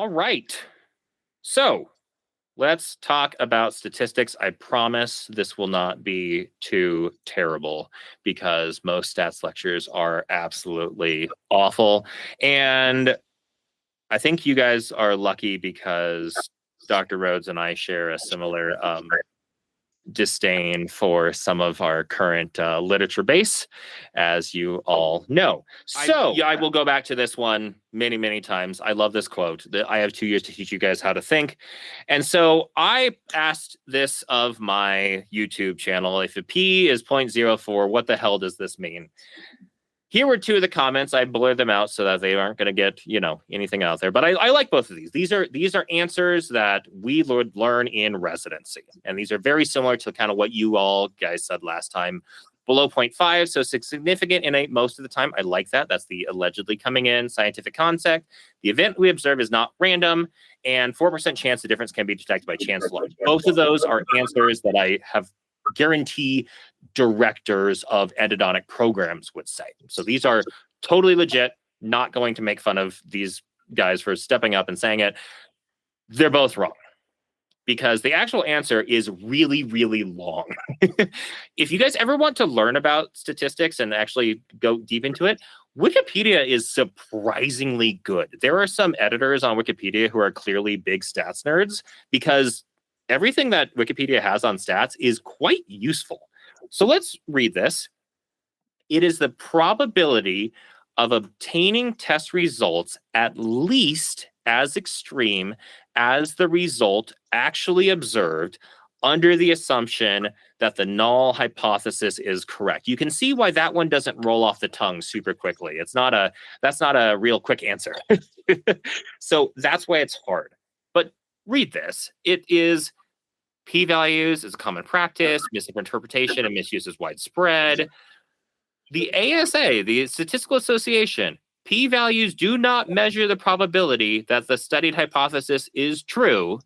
All right. So let's talk about statistics. I promise this will not be too terrible because most stats lectures are absolutely awful. And I think you guys are lucky because Dr. Rhodes and I share a similar disdain for some of our current literature base, as you all know. So I will go back to this one many, many times. I love this quote. I have 2 years to teach you guys how to think. And so I asked this of my YouTube channel, if a P is 0.04, what the hell does this mean? Here were 2 of the comments. I blurred them out so that they aren't going to get, anything out there. But I like both of these. These are answers that we would learn in residency. And these are very similar to kind of what you all guys said last time. Below 0.5, so significant innate most of the time. I like that. That's the allegedly coming in scientific concept. The event we observe is not random. And 4% chance the difference can be detected by chance alone. Both of those are answers that I have guarantee directors of endodontic programs would say. So these are totally legit, not going to make fun of these guys for stepping up and saying it. They're both wrong because the actual answer is really, really long. If you guys ever want to learn about statistics and actually go deep into it, Wikipedia is surprisingly good. There are some editors on Wikipedia who are clearly big stats nerds because everything that Wikipedia has on stats is quite useful. So let's read this. It is the probability of obtaining test results at least as extreme as the result actually observed under the assumption that the null hypothesis is correct. You can see why that one doesn't roll off the tongue super quickly. That's not a real quick answer. So that's why it's hard. But read this. It is p-values is a common practice. Misinterpretation and misuse is widespread. The ASA, the Statistical Association, p-values do not measure the probability that the studied hypothesis is true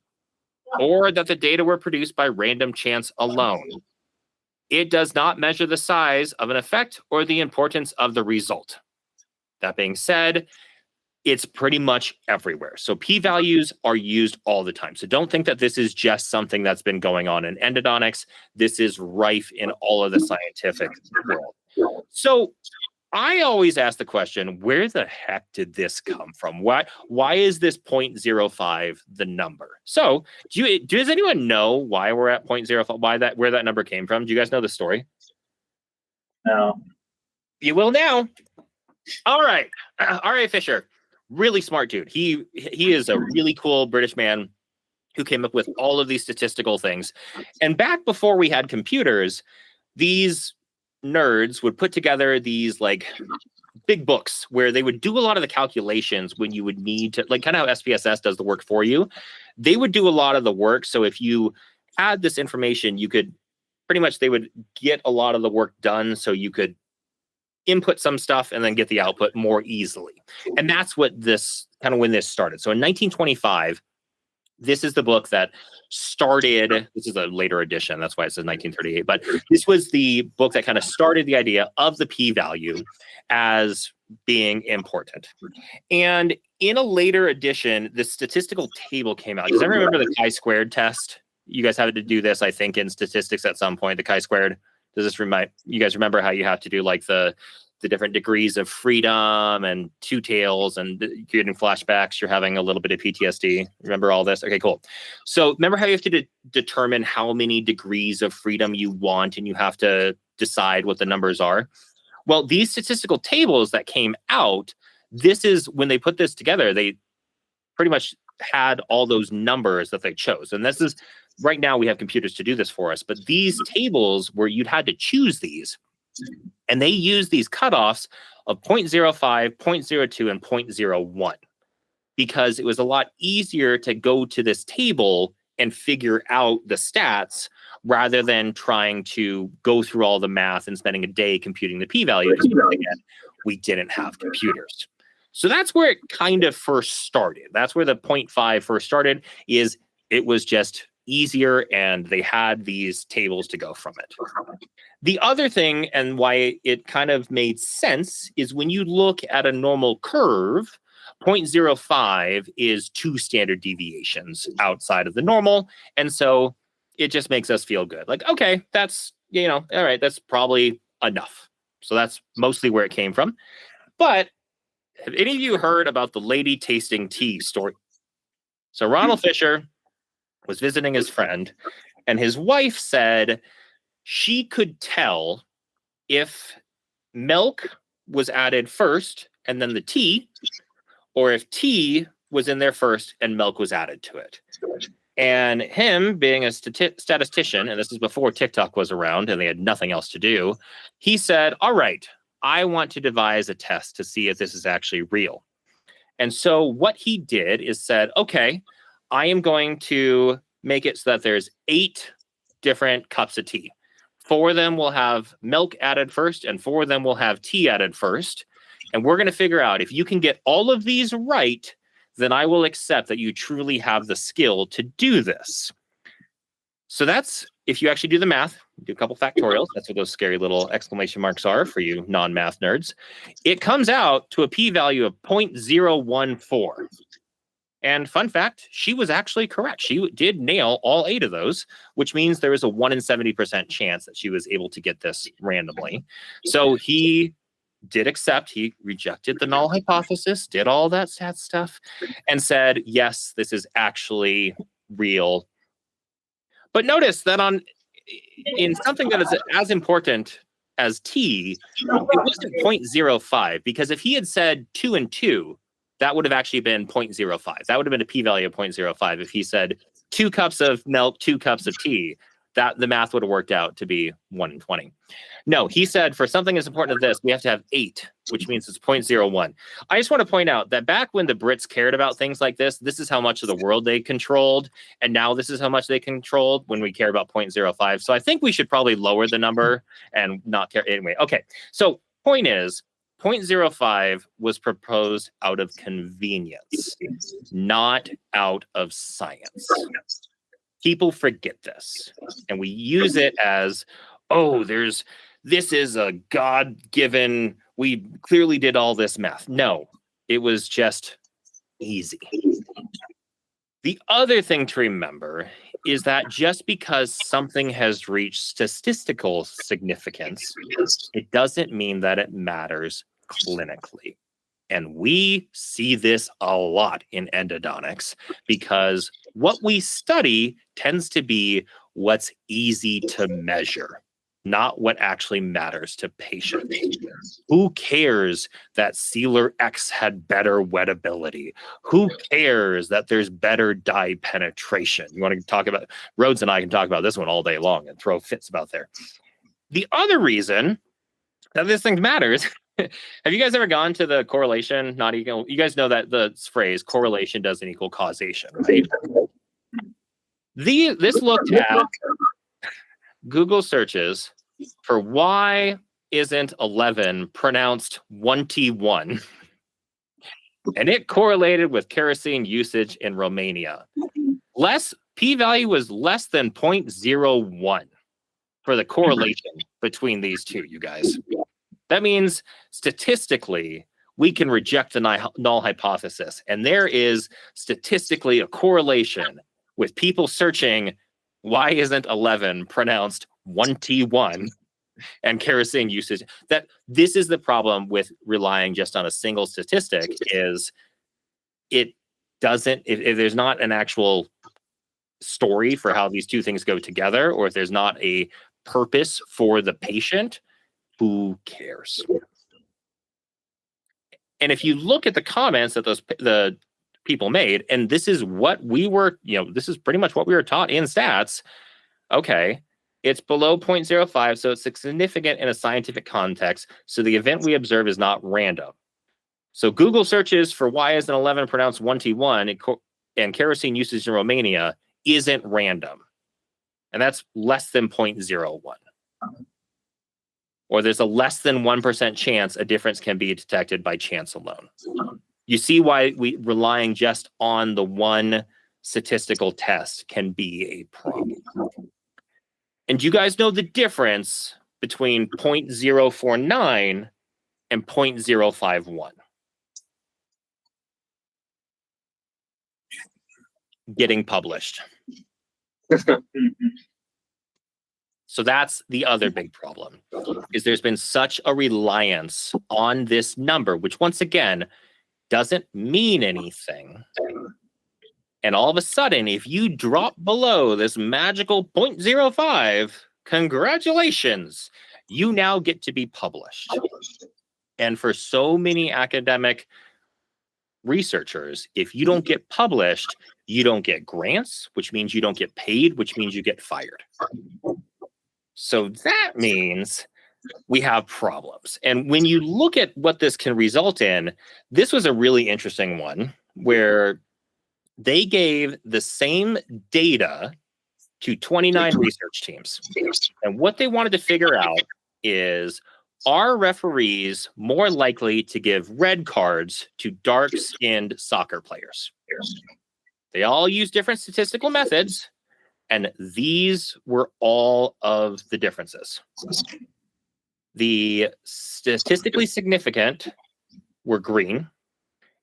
or that the data were produced by random chance alone. It does not measure the size of an effect or the importance of the result. That being said, it's pretty much everywhere. So p-values are used all the time. So don't think that this is just something that's been going on in endodontics. This is rife in all of the scientific world. So I always ask the question, where the heck did this come from? Why is this 0.05 the number? So does anyone know why we're at 0.05, where that number came from? Do you guys know the story? No. You will now. All right. R.A. Fisher. Really smart dude. He is a really cool British man who came up with all of these statistical things. And back before we had computers, these nerds would put together these like big books where they would do a lot of the calculations when you would need to, like kind of how SPSS does the work for you. They would do a lot of the work. So if you add this information, you could pretty much, they would get a lot of the work done so you could input some stuff and then get the output more easily. And that's what this kind of when this started. So in 1925, this is the book that started, this is a later edition, that's why it says 1938, but this was the book that kind of started the idea of the p-value as being important. And in a later edition, the statistical table came out. Does everyone remember the chi-squared test? You guys had to do this, I think, in statistics at some point, the chi-squared. Does this remind you guys remember how you have to do like the different degrees of freedom and two tails and you're getting flashbacks, you're having a little bit of PTSD. Remember all this? Okay, cool. So remember how you have to determine how many degrees of freedom you want and you have to decide what the numbers are? Well, these statistical tables that came out, this is when they put this together, they pretty much had all those numbers that they chose. And this is, right now we have computers to do this for us, but these tables where you'd had to choose these, and they use these cutoffs of 0.05, 0.02, and 0.01 because it was a lot easier to go to this table and figure out the stats rather than trying to go through all the math and spending a day computing the p-value because again, we didn't have computers. So that's where it kind of first started. That's where the 0.5 first started, is it was just easier and they had these tables to go from it. The other thing, and why it kind of made sense, is when you look at a normal curve, 0.05 is 2 standard deviations outside of the normal. And so it just makes us feel good. Like, okay, that's, all right, that's probably enough. So that's mostly where it came from. But have any of you heard about the lady tasting tea story? So Ronald Fisher was visiting his friend, and his wife said she could tell if milk was added first and then the tea, or if tea was in there first and milk was added to it. And him being a statistician, and this is before TikTok was around and they had nothing else to do, he said, all right, I want to devise a test to see if this is actually real. And so what he did is said, okay, I am going to make it so that there's 8 different cups of tea. 4 of them will have milk added first, and 4 of them will have tea added first. And we're going to figure out if you can get all of these right, then I will accept that you truly have the skill to do this. So that's, if you actually do the math, do a couple factorials, that's what those scary little exclamation marks are for you non-math nerds. It comes out to a p-value of 0.014. And fun fact, she was actually correct. She did nail all 8 of those, which means there is a 1 in 70% chance that she was able to get this randomly. So he did accept, he rejected the null hypothesis, did all that stat stuff, and said, yes, this is actually real. But notice that in something that is as important as t, it wasn't 0.05, because if he had said 2 and 2, that would have actually been 0.05. That would have been a p-value of 0.05. If he said 2 cups of milk, 2 cups of tea, that the math would have worked out to be 1 in 20. No, he said for something as important as this, we have to have 8, which means it's 0.01. I just want to point out that back when the Brits cared about things like this is how much of the world they controlled. And now this is how much they controlled when we care about 0.05. So I think we should probably lower the number and not care. Anyway, okay. So point is, 0.05 was proposed out of convenience, not out of science. People forget this, and we use it as, oh, this is a God-given, we clearly did all this math. No, it was just easy. The other thing to remember is that just because something has reached statistical significance, it doesn't mean that it matters clinically. And we see this a lot in endodontics because what we study tends to be what's easy to measure, not what actually matters to patients. Who cares that sealer X had better wettability? Who cares that there's better dye penetration? You want to talk about, Rhodes and I can talk about this one all day long and throw fits about there. The other reason that this thing matters, have you guys ever gone to the correlation, not equal? You guys know that the phrase correlation doesn't equal causation, right? This looked at Google searches for why isn't 11 pronounced 1T1, and it correlated with kerosene usage in Romania. P-value was less than 0.01 for the correlation between these two, you guys. That means statistically, we can reject the null hypothesis, and there is statistically a correlation with people searching why isn't 11 pronounced 1T1 and kerosene usage. That this is the problem with relying just on a single statistic, is it doesn't, if there's not an actual story for how these two things go together, or if there's not a purpose for the patient, who cares? And if you look at the comments that the people made, and this is what we were, this is pretty much what we were taught in stats. Okay, it's below 0.05, so it's significant in a scientific context. So the event we observe is not random. So Google searches for why is an 11 pronounced 1T1 and kerosene usage in Romania isn't random. And that's less than 0.01. Or there's a less than 1% chance a difference can be detected by chance alone. You see why relying just on the one statistical test can be a problem. And you guys know the difference between 0.049 and 0.051. getting published. So that's the other big problem, is there's been such a reliance on this number, which once again doesn't mean anything. And all of a sudden, if you drop below this magical 0.05, congratulations, you now get to be published. And for so many academic researchers, if you don't get published, you don't get grants, which means you don't get paid, which means you get fired. So that means we have problems. And when you look at what this can result in, this was a really interesting one where they gave the same data to 29 research teams. And what they wanted to figure out is, are referees more likely to give red cards to dark-skinned soccer players? They all use different statistical methods, and these were all of the differences. The statistically significant were green,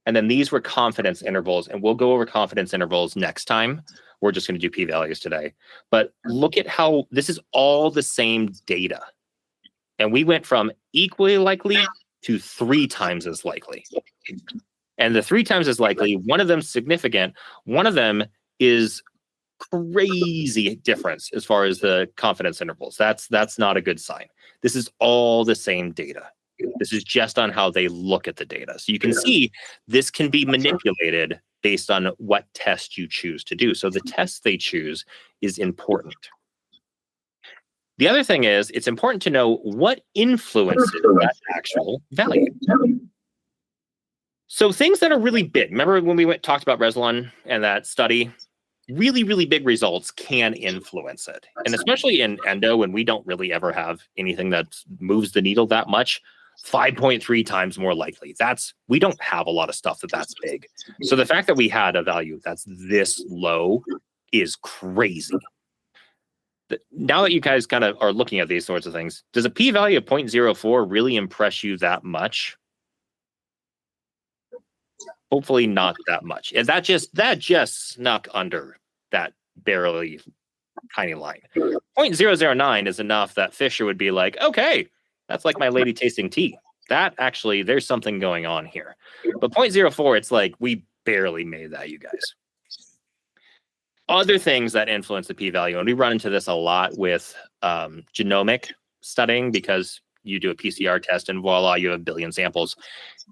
and then these were confidence intervals, and we'll go over confidence intervals next time. We're just going to do p-values today. But look at how this is all the same data. And we went from equally likely to 3 times as likely. And the 3 times as likely, one of them significant, one of them is crazy difference as far as the confidence intervals. That's not a good sign. This is all the same data. This is just on how they look at the data. So you can see this can be manipulated based on what test you choose to do. So the test they choose is important. The other thing is, it's important to know what influences that actual value. So things that are really big. Remember when we talked about Reslon and that study? Really, really big results can influence it. And especially in endo, when we don't really ever have anything that moves the needle that much, 5.3 times more likely. We don't have a lot of stuff that's big. So the fact that we had a value that's this low is crazy. Now that you guys kind of are looking at these sorts of things, does a p-value of 0.04 really impress you that much? Hopefully not that much. And that just snuck under that barely tiny line. 0.009 is enough that Fisher would be like, okay, that's like my lady tasting tea. That actually, there's something going on here. But 0.04, it's like, we barely made that, you guys. Other things that influence the p-value, and we run into this a lot with genomic studying, because you do a PCR test and voila, you have a billion samples.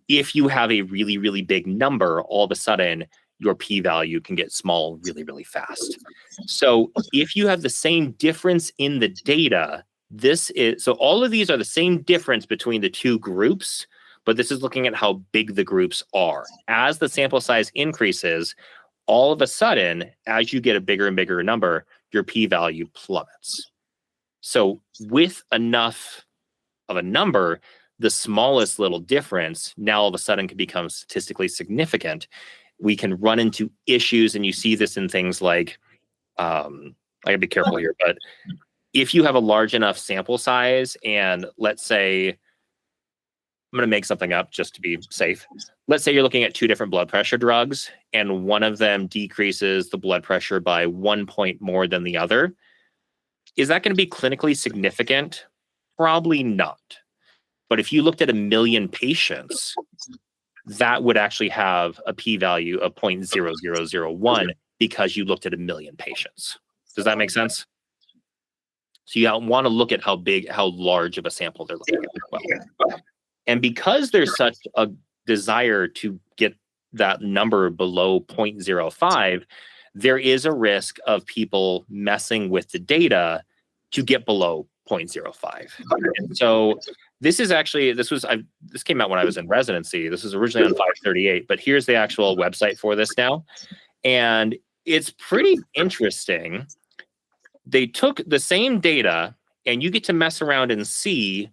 If you have a really, really big number, all of a sudden, your p-value can get small really, really fast. So if you have the same difference in the data, so all of these are the same difference between the two groups, but this is looking at how big the groups are. As the sample size increases, all of a sudden, as you get a bigger and bigger number, your p-value plummets. So with enough of a number, the smallest little difference now all of a sudden can become statistically significant. We can run into issues, and you see this in things like, I gotta be careful here, but if you have a large enough sample size, and let's say, I'm going to make something up just to be safe. Let's say you're looking at 2 different blood pressure drugs, and one of them decreases the blood pressure by 1 point more than the other. Is that going to be clinically significant? Probably not. But if you looked at 1 million patients, that would actually have a p-value of 0.0001 because you looked at 1 million patients. Does that make sense? So you want to look at how large of a sample they're looking at as well. And because there's such a desire to get that number below 0.05, there is a risk of people messing with the data to get below 0.05. And so this came out when I was in residency. This was originally on 538, but here's the actual website for this now. And it's pretty interesting. They took the same data, and you get to mess around and see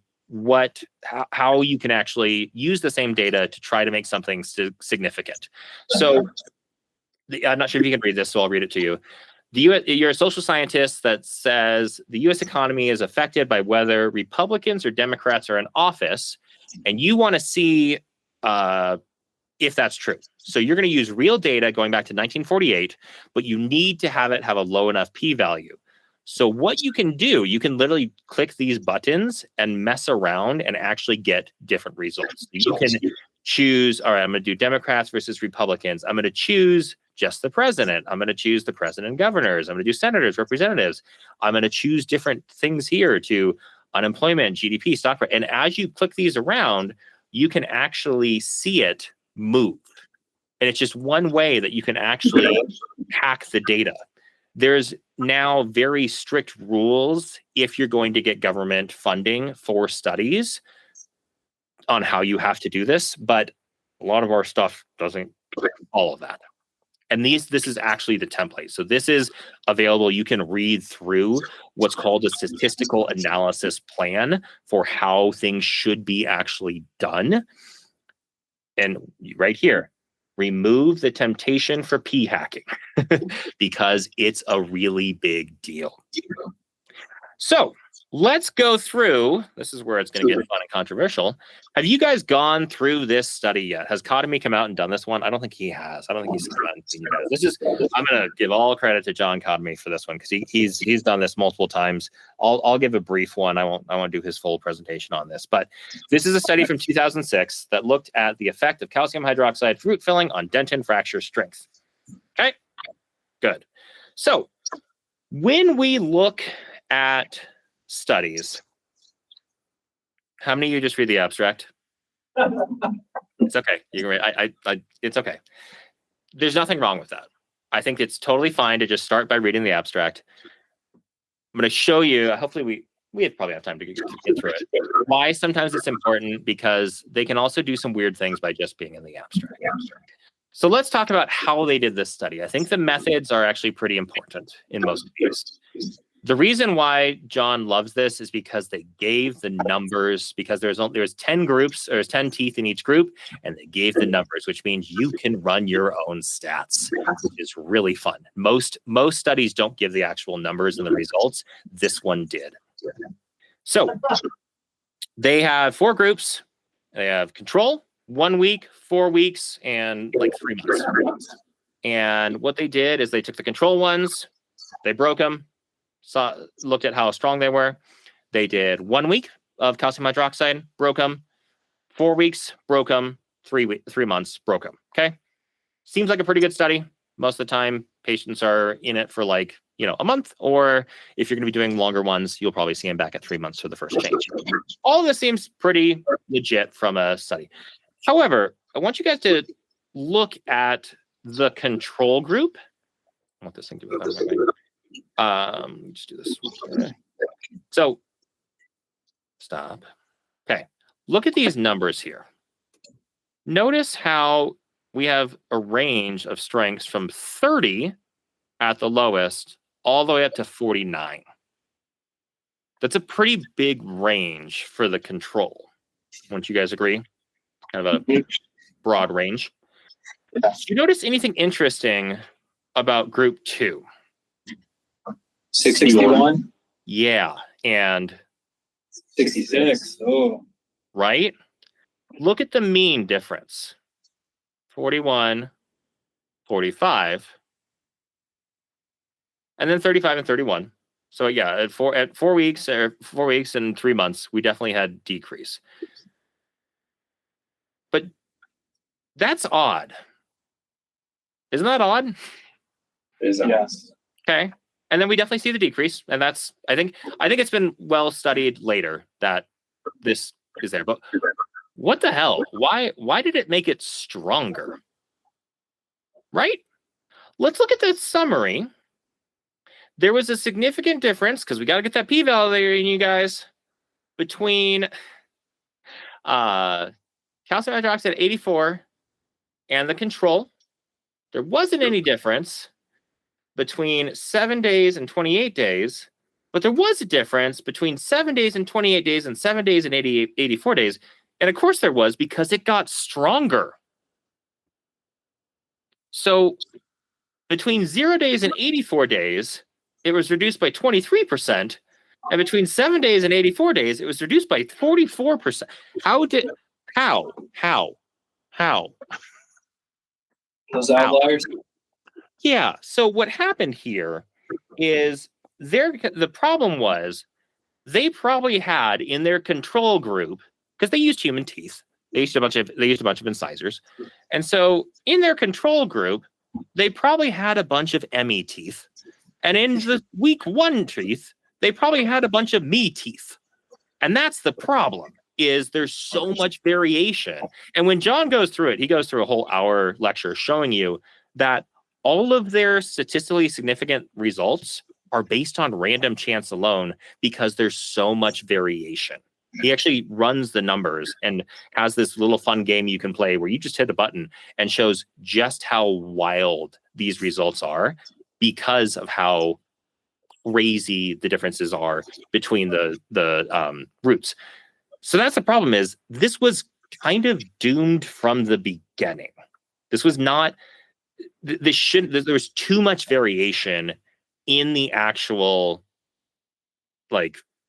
how you can actually use the same data to try to make something significant. So I'm not sure if you can read this, so I'll read it to you. You're a social scientist that says the U.S. economy is affected by whether Republicans or Democrats are in office, and you want to see if that's true. So you're going to use real data going back to 1948, but you need to have it have a low enough p-value. So what you can do, you can literally click these buttons and mess around and actually get different results. You can choose, all right, I'm going to do Democrats versus Republicans. I'm going to choose just the president. I'm going to choose the president and governors. I'm going to do senators, representatives. I'm going to choose different things here to unemployment, GDP, stock price. And as you click these around, you can actually see it move. And it's just one way that you can actually hack the data. There's now very strict rules if you're going to get government funding for studies on how you have to do this, but a lot of our stuff doesn't all of that. And this is actually the template. So this is available. You can read through what's called a statistical analysis plan for how things should be actually done. And right here, remove the temptation for p hacking because it's a really big deal. So let's go through. This is where it's going to get fun and controversial. Have you guys gone through this study yet? Has Kadami come out and done this one? I don't think he has. I don't think he's come out and seen you guys. This is. I'm going to give all credit to John Kadami for this one because he's done this multiple times. I'll give a brief one. I won't do his full presentation on this, but this is a study from 2006 that looked at the effect of calcium hydroxide root filling on dentin fracture strength. Okay, good. So when we look at studies, how many of you just read the abstract? It's okay. You can read. It's okay. There's nothing wrong with that. I think it's totally fine to just start by reading the abstract. I'm going to show you. Hopefully, we probably have time to get through it. Why sometimes it's important, because they can also do some weird things by just being in the abstract. So let's talk about how they did this study. I think the methods are actually pretty important in most cases. The reason why John loves this is because they gave the numbers, because there's 10 groups, or there's 10 teeth in each group, and they gave the numbers, which means you can run your own stats, which is really fun. Most studies don't give the actual numbers and the results. This one did. So they have 4 groups. They have control, 1 week, 4 weeks, and like 3 months. And what they did is they took the control ones, they broke them, looked at how strong they were. They did 1 week of calcium hydroxide, broke them. 4 weeks, broke them. 3 months, broke them. Okay, seems like a pretty good study. Most of the time, patients are in it for like a month, or if you're going to be doing longer ones, you'll probably see them back at 3 months for the first change. All of this seems pretty legit from a study. However, I want you guys to look at the control group. I want this thing to be better. Just do this. So stop. Okay, look at these numbers here. Notice how we have a range of strengths from 30 at the lowest all the way up to 49. That's a pretty big range for the control. Wouldn't you guys agree? Kind of a broad range. Do you notice anything interesting about group 2? 61. Yeah, and 66. Oh, right? Look at the mean difference. 41, 45, and then 35 and 31. So yeah, at 4 weeks and 3 months, we definitely had decrease. But that's odd. Isn't that odd? It is. Yes. Okay. And then we definitely see the decrease, and that's I think it's been well studied later that this is there. But what the hell? Why did it make it stronger? Right? Let's look at the summary. There was a significant difference, because we got to get that p-value there, you guys, between calcium hydroxide 84 and the control. There wasn't any difference between 7 days and 28 days, but there was a difference between 7 days and 28 days and 7 days and 84 days. And of course there was, because it got stronger. So between 0 days and 84 days, it was reduced by 23%. And between 7 days and 84 days, it was reduced by 44%. How? Those outliers. Yeah. So what happened here is the problem was they probably had in their control group, because they used human teeth. They used a bunch of incisors. And so in their control group, they probably had a bunch of ME teeth. And in the week 1 teeth, they probably had a bunch of me teeth. And that's the problem, is there's so much variation. And when John goes through it, he goes through a whole hour lecture showing you that all of their statistically significant results are based on random chance alone because there's so much variation. He actually runs the numbers and has this little fun game you can play where you just hit a button and shows just how wild these results are because of how crazy the differences are between the roots. So that's the problem, is this was kind of doomed from the beginning. This was not, there was too much variation in the actual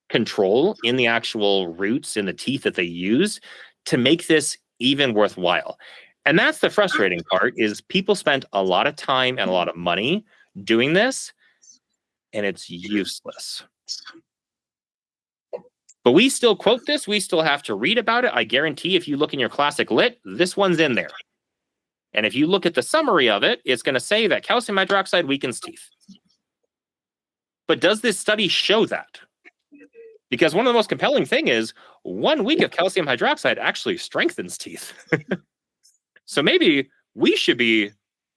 control, in the actual roots, in the teeth that they use to make this even worthwhile. And that's the frustrating part, is people spent a lot of time and a lot of money doing this, and it's useless. But we still quote this. We still have to read about it. I guarantee if you look in your classic lit, this one's in there. And if you look at the summary of it, it's going to say that calcium hydroxide weakens teeth. But does this study show that? Because one of the most compelling thing is 1 week of calcium hydroxide actually strengthens teeth. So maybe we should be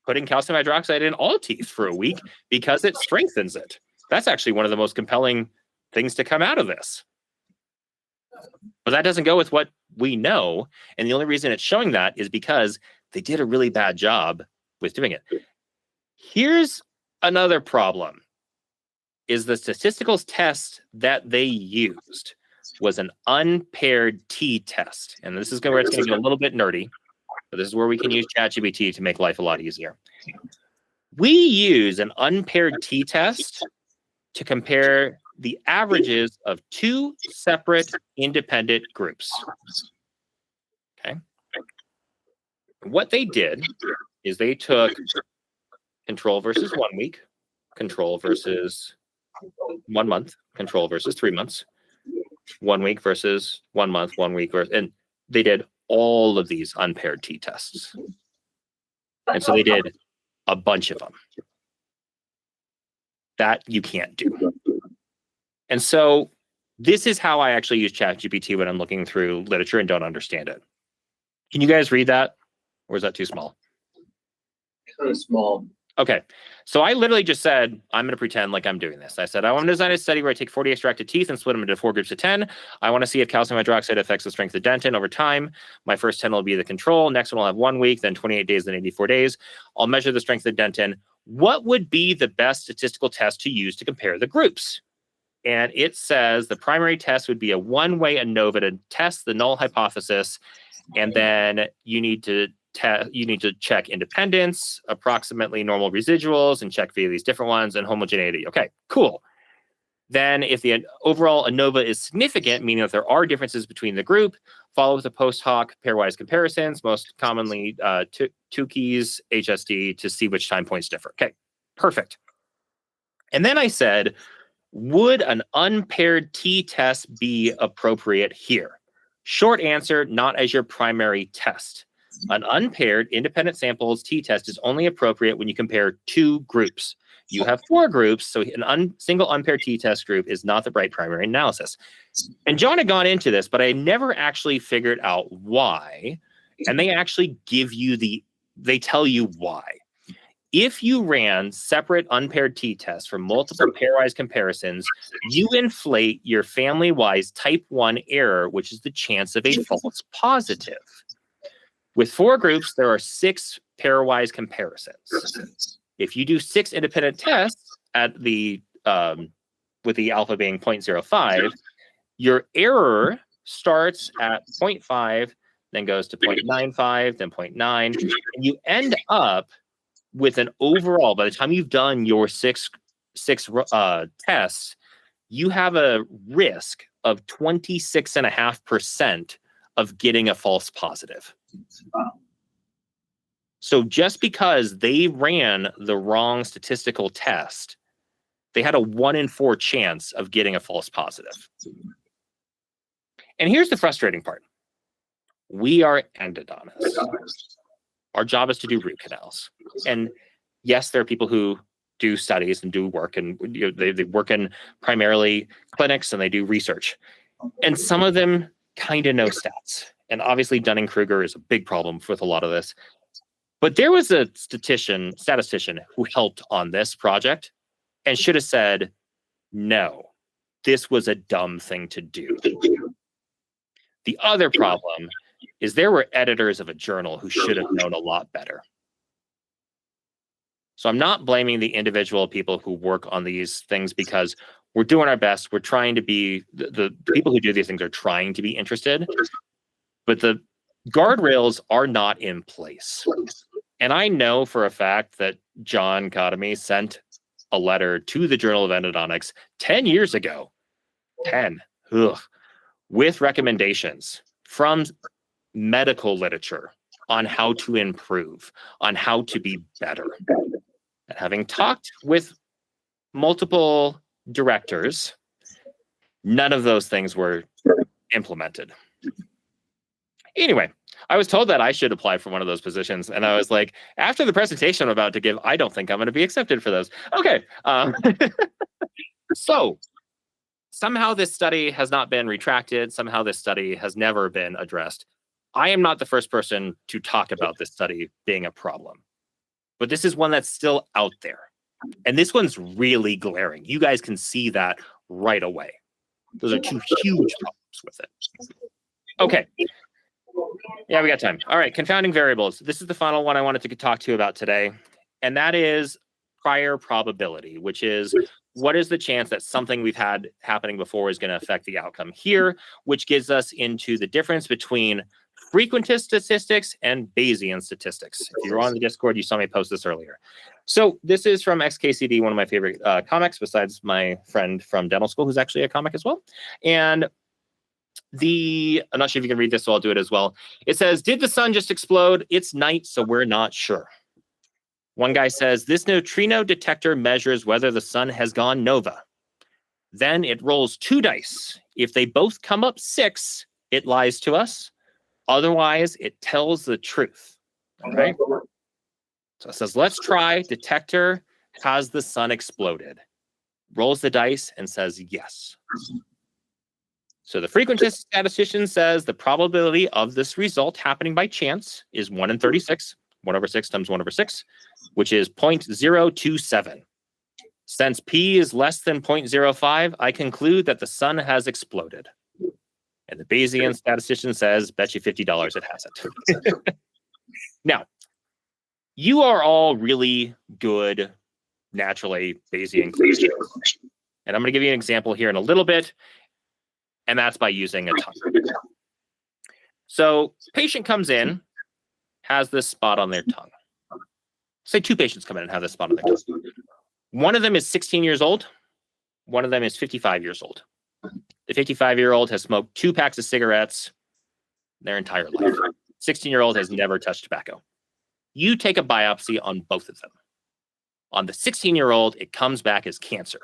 putting calcium hydroxide in all teeth for a week because it strengthens it. That's actually one of the most compelling things to come out of this. But that doesn't go with what we know. And the only reason it's showing that is because they did a really bad job with doing it. Here's another problem, is the statistical test that they used was an unpaired t-test. And this is where it's going to get a little bit nerdy, but this is where we can use ChatGPT to make life a lot easier. We use an unpaired t-test to compare the averages of 2 separate independent groups. Okay. What they did is they took control versus 1 week, control versus 1 month, control versus 3 months, 1 week versus 1 month, 1 week, and they did all of these unpaired t-tests. And so they did a bunch of them. That you can't do. And so this is how I actually use ChatGPT when I'm looking through literature and don't understand it. Can you guys read that? Or is that too small? Kind of small. Okay. So I literally just said, I'm going to pretend like I'm doing this. I said, I want to design a study where I take 40 extracted teeth and split them into 4 groups of 10. I want to see if calcium hydroxide affects the strength of dentin over time. My first 10 will be the control. Next one will have 1 week, then 28 days, then 84 days. I'll measure the strength of dentin. What would be the best statistical test to use to compare the groups? And it says the primary test would be a one-way ANOVA to test the null hypothesis. And then you need to check independence, approximately normal residuals, and check via these different ones, and homogeneity. Okay, cool. Then if the overall ANOVA is significant, meaning that there are differences between the group, follow with a post hoc pairwise comparisons, most commonly Tukey's HSD, to see which time points differ. Okay, perfect. And then I said, would an unpaired t-test be appropriate here? Short answer, not as your primary test. An unpaired independent samples t-test is only appropriate when you compare 2 groups. You have 4 groups, so single unpaired t-test group is not the right primary analysis. And John had gone into this, but I never actually figured out why. And they actually they tell you why. If you ran separate unpaired t-tests for multiple pairwise comparisons, you inflate your family-wise type 1 error, which is the chance of a false positive. With 4 groups, there are 6 pairwise comparisons. If you do 6 independent tests at with the alpha being 0.05, your error starts at 0.5, then goes to 0.95, then 0.9, and you end up with an overall, by the time you've done your six tests, you have a risk of 26.5% of getting a false positive. Wow. So just because they ran the wrong statistical test, they had a 1 in 4 chance of getting a false positive. And here's the frustrating part. We are endodontists. Our job is to do root canals. And yes, there are people who do studies and do work, and they work in primarily clinics and they do research. And some of them kind of know stats. And obviously Dunning-Kruger is a big problem with a lot of this. But there was a statistician who helped on this project and should have said, no, this was a dumb thing to do. The other problem is there were editors of a journal who should have known a lot better. So I'm not blaming the individual people who work on these things, because we're doing our best. We're trying to be, the people who do these things are trying to be interested, but the guardrails are not in place. And I know for a fact that John Cotomy sent a letter to the Journal of Endodontics 10 years ago, with recommendations from medical literature on how to improve, on how to be better. And having talked with multiple directors, none of those things were implemented. Anyway, I was told that I should apply for one of those positions. And I was like, after the presentation I'm about to give, I don't think I'm going to be accepted for those. Okay. So somehow this study has not been retracted. Somehow this study has never been addressed. I am not the first person to talk about this study being a problem, but this is one that's still out there. And this one's really glaring. You guys can see that right away. Those are 2 huge problems with it. Okay. Yeah, we got time. All right, confounding variables. This is the final one I wanted to talk to you about today. And that is prior probability, which is what is the chance that something we've had happening before is going to affect the outcome here, which gives us into the difference between frequentist statistics and Bayesian statistics. If you were on the Discord, you saw me post this earlier. So this is from XKCD, one of my favorite comics, besides my friend from dental school, who's actually a comic as well. And I'm not sure if you can read this, so I'll do it as well. It says, did the sun just explode? It's night, so we're not sure. One guy says, this neutrino detector measures whether the sun has gone nova. Then it rolls 2 dice. If they both come up 6, it lies to us. Otherwise, it tells the truth. All right. So it says, let's try. Detector, has the sun exploded? Rolls the dice and says yes. So the frequentist statistician says the probability of this result happening by chance is 1 in 36. 1 over 6 times 1 over 6, which is 0.027. Since P is less than 0.05, I conclude that the sun has exploded. And the Bayesian statistician says, bet you $50 it hasn't. Now, you are all really good, naturally Bayesian clinicians. And I'm going to give you an example here in a little bit, and that's by using a tongue. So patient comes in, has this spot on their tongue. Say 2 patients come in and have this spot on their tongue. One of them is 16 years old. One of them is 55 years old. The 55-year-old has smoked 2 packs of cigarettes their entire life. 16-year-old has never touched tobacco. You take a biopsy on both of them. On the 16-year-old, it comes back as cancer.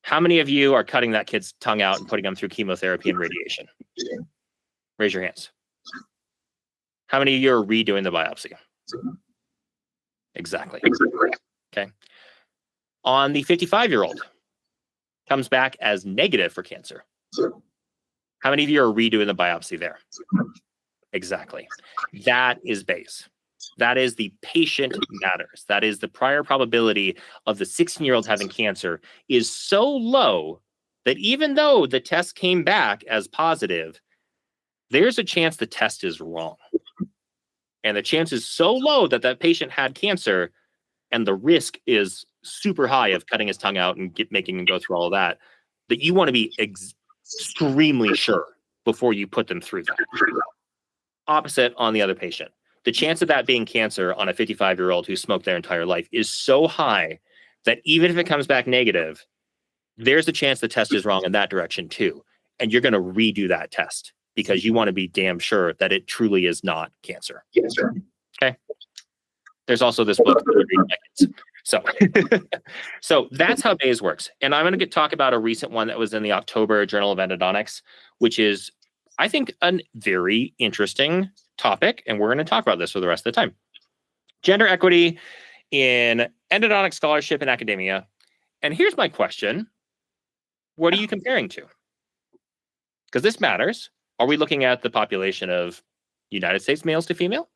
How many of you are cutting that kid's tongue out and putting them through chemotherapy and radiation? Raise your hands. How many of you are redoing the biopsy? Exactly. Okay. On the 55-year-old, comes back as negative for cancer. How many of you are redoing the biopsy there? Exactly. That is Bayes. That is the patient matters. That is the prior probability of the 16-year-old having cancer is so low that even though the test came back as positive, there's a chance the test is wrong. And the chance is so low that that patient had cancer, and the risk is super high of cutting his tongue out and making him go through all of that, that you want to be extremely sure before you put them through that. Opposite on the other patient. The chance of that being cancer on a 55-year-old who smoked their entire life is so high that even if it comes back negative, there's a chance the test is wrong in that direction too. And you're going to redo that test because you want to be damn sure that it truly is not cancer. Okay. There's also this book. So, so that's how Bayes works. And I'm going to talk about a recent one that was in the October Journal of Endodontics, which is, I think, a very interesting topic. And we're going to talk about this for the rest of the time. Gender equity in endodontic scholarship and academia. And here's my question. What are you comparing to? Because this matters. Are we looking at the population of United States males to female?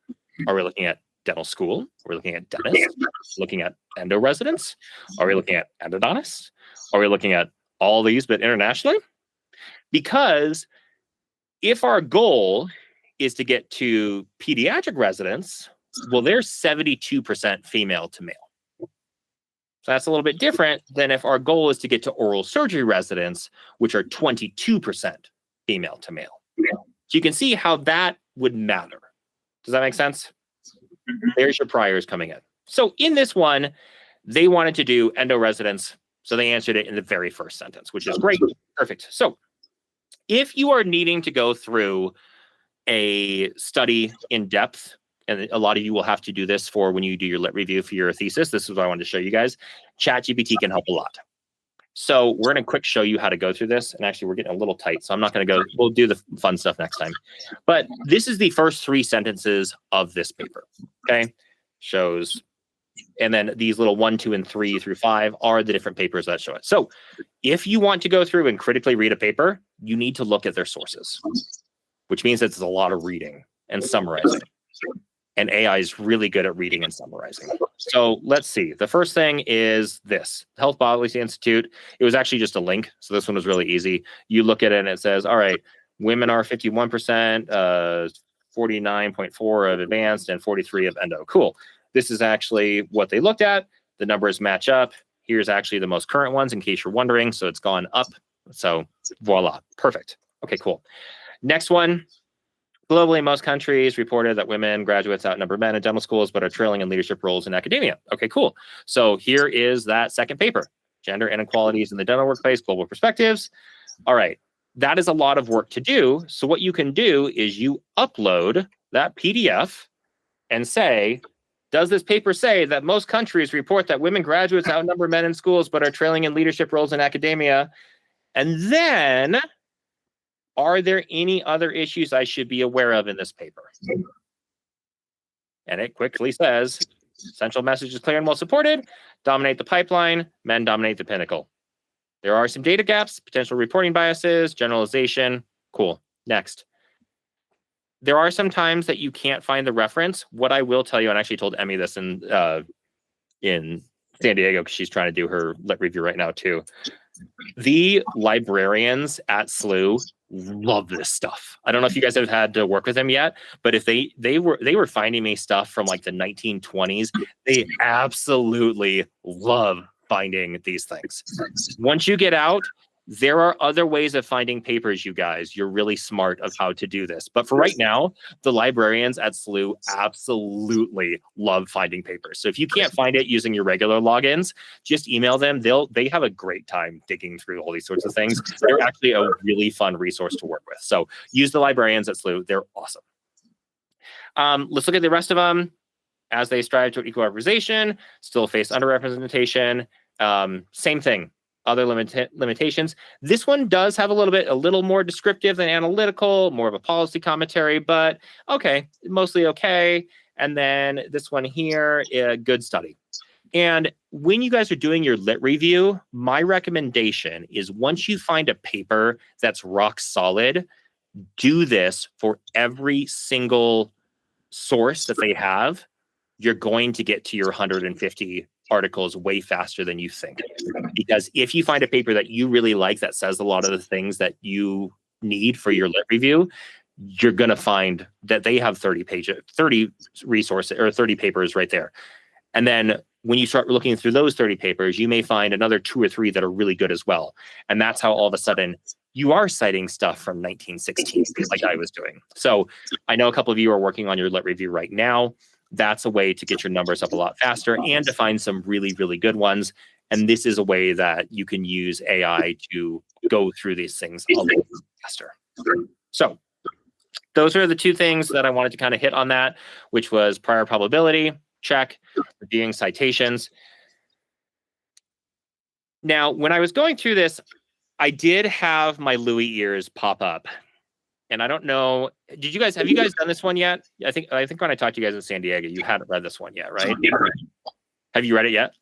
Are we looking at dental school? Are we looking at dentists? Looking at endo residents? Are we looking at endodontists? Are we looking at all these, but internationally? Because if our goal is to get to pediatric residents, well, they're 72% female to male. So that's a little bit different than if our goal is to get to oral surgery residents, which are 22% female to male. So you can see how that would matter. Does that make sense? There's your priors coming in. So in this one, they wanted to do endo residents. So they answered it in the very first sentence, which is great. Perfect. So if you are needing to go through a study in depth, and a lot of you will have to do this for when you do your lit review for your thesis. This is what I wanted to show you guys. ChatGPT can help a lot. So we're going to quick show you how to go through this. And actually, we're getting a little tight, so I'm not going to go. We'll do the fun stuff next time. But this is the first 3 sentences of this paper. Okay, shows, and then these little 1, 2, and 3 through 5 are the different papers that show it. So if you want to go through and critically read a paper, you need to look at their sources, which means it's a lot of reading and summarizing. And AI is really good at reading and summarizing. So let's see. The first thing is this, Health Policy Institute. It was actually just a link. So this one was really easy. You look at it and it says, all right, women are 51%, 49.4 of advanced and 43 of endo. Cool. This is actually what they looked at. The numbers match up. Here's actually the most current ones in case you're wondering. So it's gone up. So voila, perfect. Okay, cool. Next one. Globally, most countries reported that women graduates outnumber men in dental schools, but are trailing in leadership roles in academia. Okay, cool. So here is that second paper, Gender Inequalities in the Dental Workplace, Global Perspectives. All right, that is a lot of work to do. So what you can do is you upload that PDF and say, does this paper say that most countries report that women graduates outnumber men in schools, but are trailing in leadership roles in academia? And then, are there any other issues I should be aware of in this paper? And it quickly says, central message is clear and well supported. Dominate the pipeline. Men dominate the pinnacle. There are some data gaps, potential reporting biases, generalization. Cool. Next. There are some times that you can't find the reference. What I will tell you, and I actually told Emmy this in San Diego, because she's trying to do her lit review right now too. The librarians at SLU love this stuff. I don't know if you guys have had to work with them yet, but if they were finding me stuff from like the 1920s, they absolutely love finding these things. Once you get out, there are other ways of finding papers, you guys. You're really smart of how to do this. But for right now, the librarians at SLU absolutely love finding papers. So if you can't find it using your regular logins, just email them. They have a great time digging through all these sorts of things. They're actually a really fun resource to work with. So use the librarians at SLU. They're awesome. Let's look at the rest of them. As they strive toward equal representation, still face underrepresentation. Same thing. Other limitations. This one does have a little more descriptive than analytical, more of a policy commentary, but okay, mostly okay. And then this one here, good study. And when you guys are doing your lit review, my recommendation is once you find a paper that's rock solid, do this for every single source that they have. You're going to get to your 150 articles way faster than you think. Because if you find a paper that you really like that says a lot of the things that you need for your lit review, you're going to find that they have 30 resources or 30 papers right there. And then when you start looking through those 30 papers, you may find another 2 or 3 that are really good as well. And that's how all of a sudden you are citing stuff from 1916, like I was doing. So I know a couple of you are working on your lit review right now. That's a way to get your numbers up a lot faster and to find some really, really good ones. And this is a way that you can use AI to go through these things a little faster. So those are the two things that I wanted to kind of hit on that, which was prior probability, check, reviewing citations. Now, when I was going through this, I did have my Louis ears pop up. And I don't know, have you guys done this one yet? I think when I talked to you guys in San Diego, you hadn't read this one yet, right? Have you read it yet?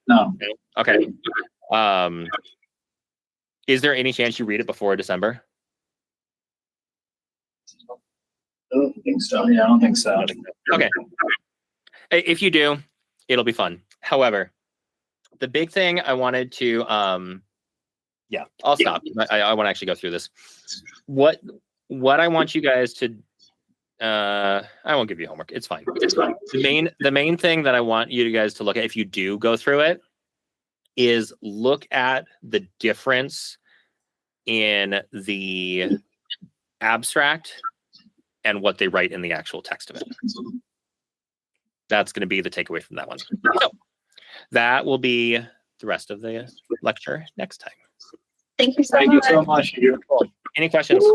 No. Okay. Is there any chance you read it before December? I don't think so. Yeah, I don't think so. Okay. If you do, it'll be fun. However, the big thing I wanted to, yeah, I'll stop. I want to actually go through this. What I want you guys to, I won't give you homework. It's fine. It's fine. The main thing that I want you guys to look at, if you do go through it, is look at the difference in the abstract and what they write in the actual text of it. That's going to be the takeaway from that one. So that will be the rest of the lecture next time. Thank you so much. Thank you so much. Any questions?